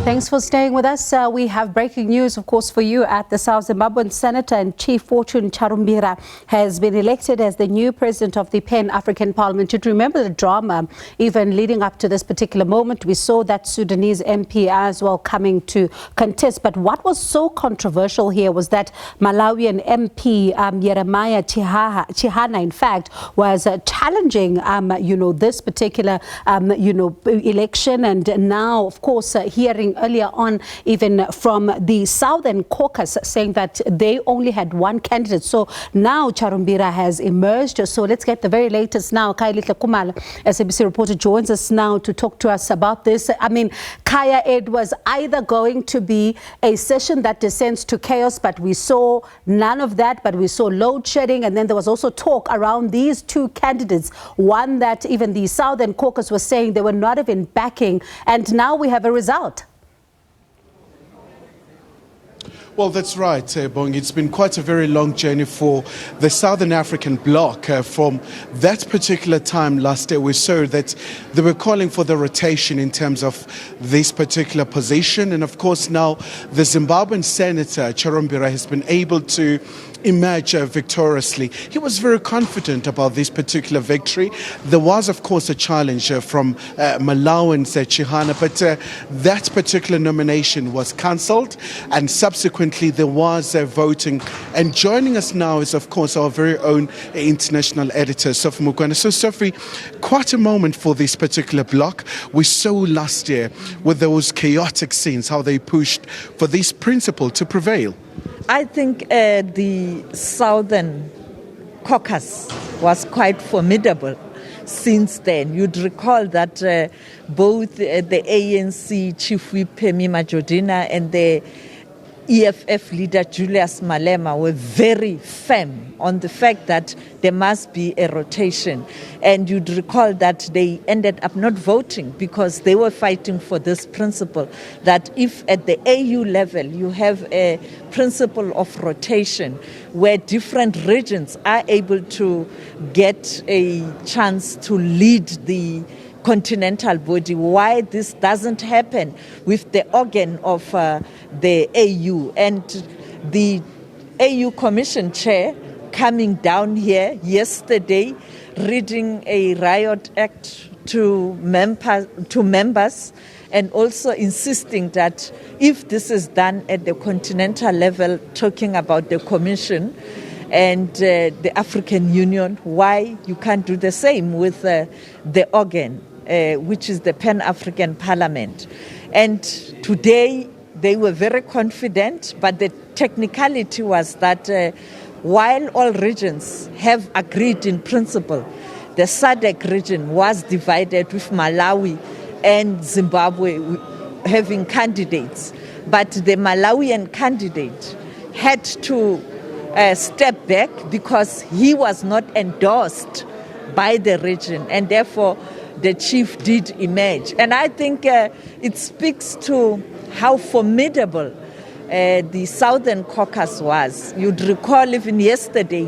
Thanks for staying with us. We have breaking news, of course, for you at the South. Zimbabwean Senator and Chief Fortune Charumbira has been elected as the new president of the Pan-African Parliament. You'd remember the drama even leading up to this particular moment. We saw that Sudanese MP as well coming to contest. But what was so controversial here was that Malawian MP Jeremiah Chihana, in fact, was challenging, this particular, election. And now, of course, hearing earlier on even from the Southern Caucus saying that they only had one candidate. So now Charumbira has emerged. So let's get the very latest now. Khayelihle Khumalo, SABC reporter, joins us now to talk to us about this. I mean, Khaya, it was either going to be a session that descends to chaos, but we saw none of that, but we saw load shedding. And then there was also talk around these two candidates, one that even the Southern Caucus was saying they were not even backing. And now we have a result. Well, that's right, Bong. It's been quite a very long journey for the Southern African bloc. From that particular time last year, we saw that they were calling for the rotation in terms of this particular position. And of course, now the Zimbabwean Senator, Charumbira, has been able to emerge victoriously. He was very confident about this particular victory. There was, of course, a challenge from Malawian Chihana, but that particular nomination was cancelled, and subsequently there was voting. And joining us now is, of course, our very own international editor, Sophie Mugwana. So, Sophie, quite a moment for this particular bloc. We saw last year with those chaotic scenes how they pushed for this principle to prevail. I think the Southern Caucus was quite formidable since then. You'd recall that both the ANC Chief Whip Phemi Majodina and the EFF leader Julius Malema were very firm on the fact that there must be a rotation. And you'd recall that they ended up not voting because they were fighting for this principle that if at the AU level you have a principle of rotation where different regions are able to get a chance to lead the continental body, why this doesn't happen with the organ of the AU. And the AU Commission Chair coming down here yesterday, reading a riot act to members and also insisting that if this is done at the continental level, talking about the Commission and the African Union, why you can't do the same with the organ, which is the Pan-African Parliament. And today they were very confident, but the technicality was that while all regions have agreed in principle, the SADC region was divided with Malawi and Zimbabwe having candidates. But the Malawian candidate had to step back because he was not endorsed by the region, and therefore the chief did emerge. And I think it speaks to how formidable the Southern Caucus was. You'd recall even yesterday,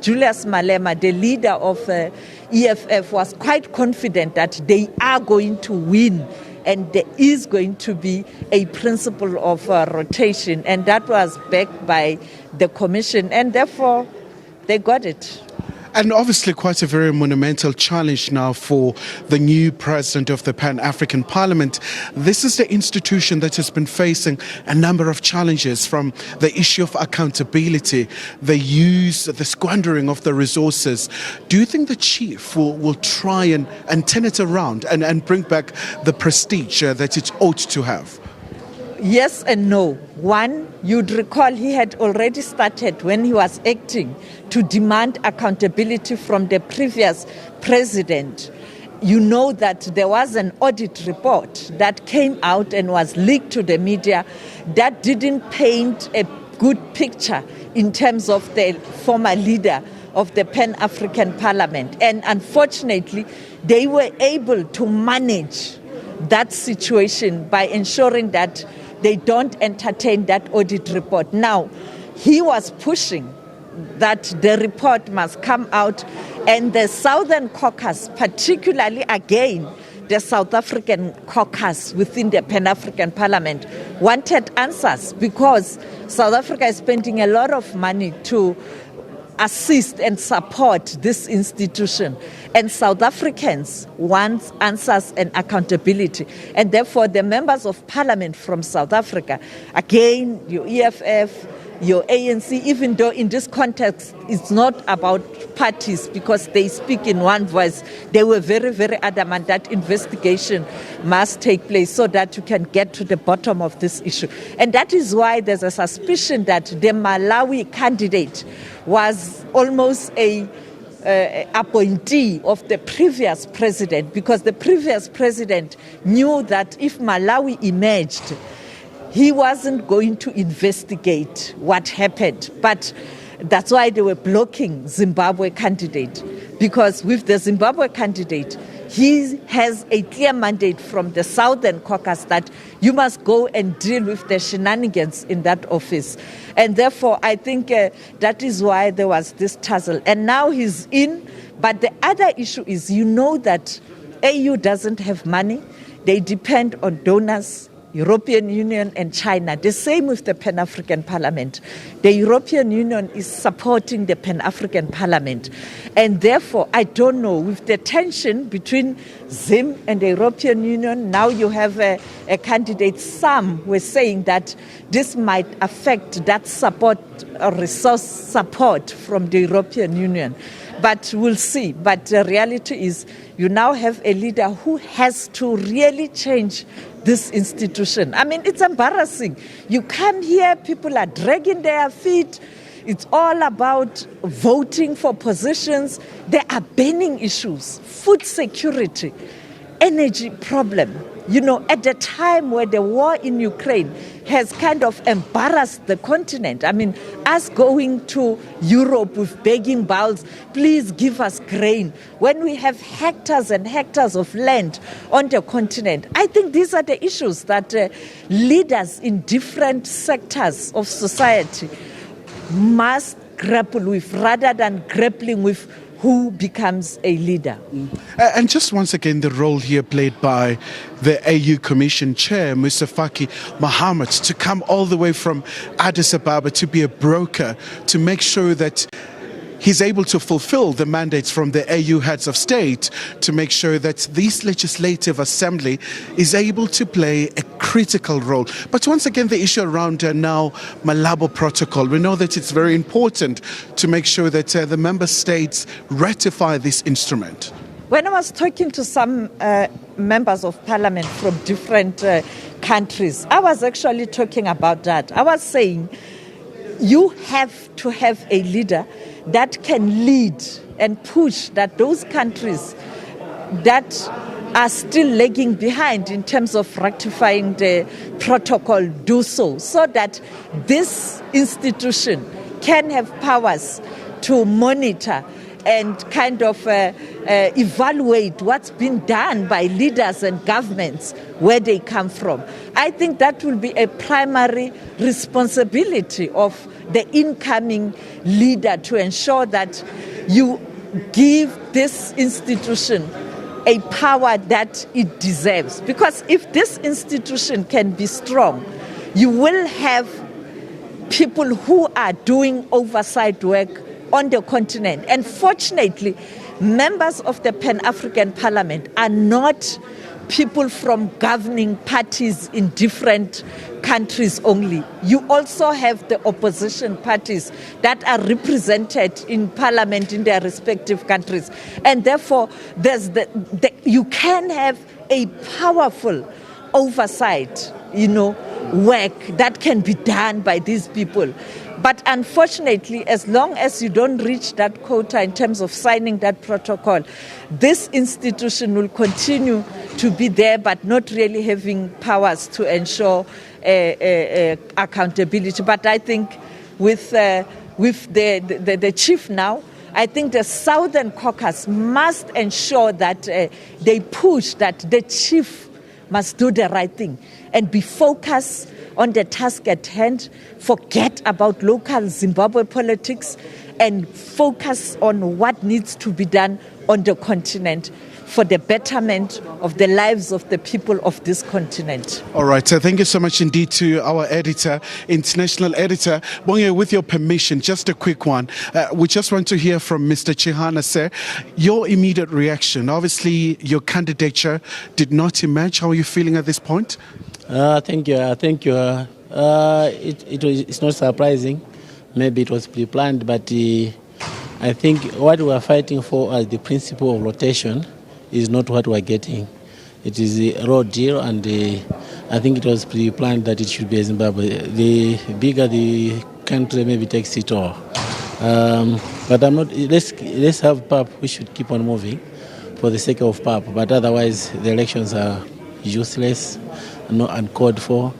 Julius Malema, the leader of EFF, was quite confident that they are going to win and there is going to be a principle of rotation. And that was backed by the commission, and therefore they got it. And obviously quite a very monumental challenge now for the new president of the Pan-African Parliament. This is the institution that has been facing a number of challenges, from the issue of accountability, the squandering of the resources. Do you think the chief will try and turn it around and bring back the prestige that it ought to have? Yes and no. One, you'd recall he had already started when he was acting to demand accountability from the previous president. You know that there was an audit report that came out and was leaked to the media that didn't paint a good picture in terms of the former leader of the Pan-African Parliament. And unfortunately, they were able to manage that situation by ensuring that they don't entertain that audit report. Now, he was pushing that the report must come out, and the Southern Caucus, particularly again, the South African caucus within the Pan-African Parliament wanted answers, because South Africa is spending a lot of money to assist and support this institution. And South Africans want answers and accountability. And therefore, the members of parliament from South Africa, again, your EFF, your ANC, even though in this context it's not about parties because they speak in one voice, they were very, very adamant that investigation must take place so that you can get to the bottom of this issue. And that is why there's a suspicion that the Malawi candidate was almost a appointee of the previous president, because the previous president knew that if Malawi emerged, he wasn't going to investigate what happened. But that's why they were blocking Zimbabwe candidate, because with the Zimbabwe candidate, he has a clear mandate from the Southern Caucus that you must go and deal with the shenanigans in that office. And therefore, I think that is why there was this tussle. And now he's in. But the other issue is, you know that AU doesn't have money. They depend on donors, European Union and China. The same with the Pan-African Parliament. The European Union is supporting the Pan-African Parliament. And therefore, I don't know, with the tension between Zim and the European Union, now you have a candidate. Some were saying that this might affect that support, resource support from the European Union. But we'll see. But the reality is, you now have a leader who has to really change this institution. I mean, it's embarrassing. You come here, people are dragging their feet. It's all about voting for positions. There are burning issues, food security, energy problem. You know, at the time where the war in Ukraine has kind of embarrassed the continent. I mean, us going to Europe with begging bowls, please give us grain, when we have hectares and hectares of land on the continent. I think these are the issues that leaders in different sectors of society must grapple with, rather than grappling with who becomes a leader. And just once again, the role here played by the AU Commission Chair, Mr. Faki Mohammed, to come all the way from Addis Ababa to be a broker, to make sure that he's able to fulfill the mandates from the AU heads of state, to make sure that this legislative assembly is able to play a critical role. But once again, the issue around now Malabo Protocol, we know that it's very important to make sure that the member states ratify this instrument. When I was talking to some members of parliament from different countries, I was actually talking about that. I was saying, you have to have a leader that can lead and push that those countries that are still lagging behind in terms of ratifying the protocol do so that this institution can have powers to monitor and kind of evaluate what's been done by leaders and governments where they come from. I think that will be a primary responsibility of the incoming leader, to ensure that you give this institution a power that it deserves. Because if this institution can be strong, you will have people who are doing oversight work on the continent. And fortunately, members of the Pan-African Parliament are not people from governing parties in different countries only. You also have the opposition parties that are represented in parliament in their respective countries. And therefore, there's you can have a powerful oversight, work that can be done by these people. But unfortunately, as long as you don't reach that quota in terms of signing that protocol, this institution will continue to be there, but not really having powers to ensure accountability. But I think with the chief now, I think the Southern Caucus must ensure that they push that the chief must do the right thing and be focused on the task at hand, forget about local Zimbabwe politics, and focus on what needs to be done on the continent for the betterment of the lives of the people of this continent. All right, so thank you so much indeed to our editor, international editor. Bonge, with your permission, just a quick one. We just want to hear from Mr. Chihana, sir. Your immediate reaction. Obviously, your candidature did not emerge. How are you feeling at this point? Thank you. It's not surprising. Maybe it was pre-planned, but I think what we are fighting for as the principle of rotation is not what we are getting. It is a raw deal, and I think it was pre-planned that it should be Zimbabwe. The bigger the country maybe takes it all. But I'm not. Let's have PAP. We should keep on moving for the sake of PAP. But otherwise, the elections are useless, not uncalled for.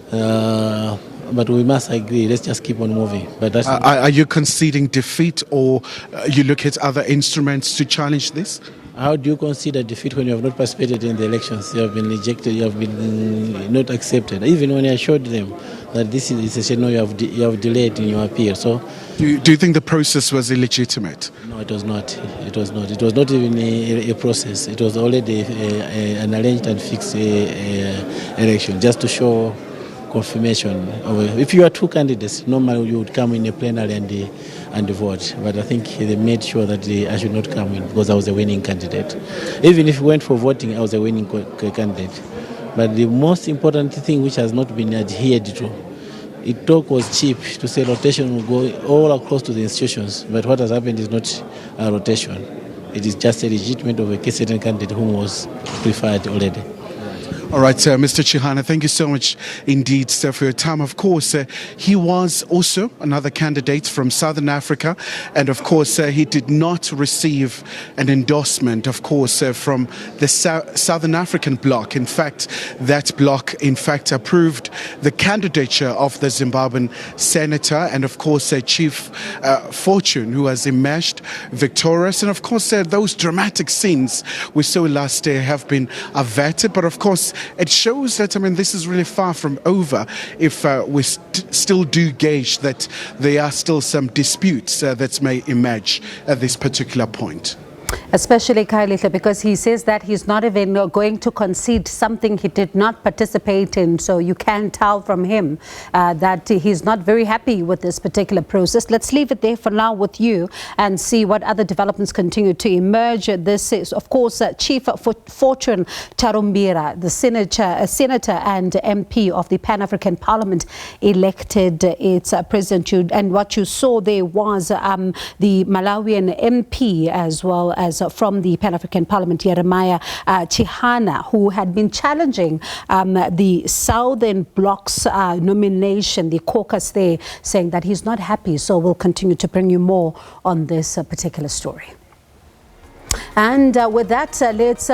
But we must agree. Let's just keep on moving. But that's are you conceding defeat, or you look at other instruments to challenge this? How do you consider defeat when you have not participated in the elections? You have been rejected, you have been not accepted. Even when I showed them that this is a no, you have delayed in your appeal. So, do you think the process was illegitimate? No, it was not. It was not. It was not even a process. It was already an arranged and fixed election, just to show confirmation. If you are two candidates, normally you would come in a plenary and vote. But I think they made sure that I should not come in because I was a winning candidate. Even if we went for voting, I was a winning candidate. But the most important thing which has not been adhered to, talk was cheap to say rotation will go all across to the institutions. But what has happened is not a rotation. It is just a legitimate of a certain candidate who was preferred already. All right, Mr. Chihana, thank you so much indeed, sir, for your time. Of course, he was also another candidate from Southern Africa, and of course, he did not receive an endorsement, of course, from the Southern African bloc. In fact, that bloc, approved the candidature of the Zimbabwean senator, and of course, Chief Fortune, who has emerged victorious. And of course, those dramatic scenes we saw last year have been averted, but of course, it shows that, this is really far from over if we still do gauge that there are still some disputes that may emerge at this particular point. Especially Khayelihle, because he says that he's not even going to concede something he did not participate in. So you can tell from him that he's not very happy with this particular process. Let's leave it there for now with you and see what other developments continue to emerge. This is, of course, Chief Fortune Charumbira, the senator and MP of the Pan-African Parliament, elected its president. And what you saw there was the Malawian MP as well as from the Pan-African Parliament, Jeremiah Chihana, who had been challenging the Southern Bloc's nomination, the caucus there, saying that he's not happy. So we'll continue to bring you more on this particular story. And with that, let's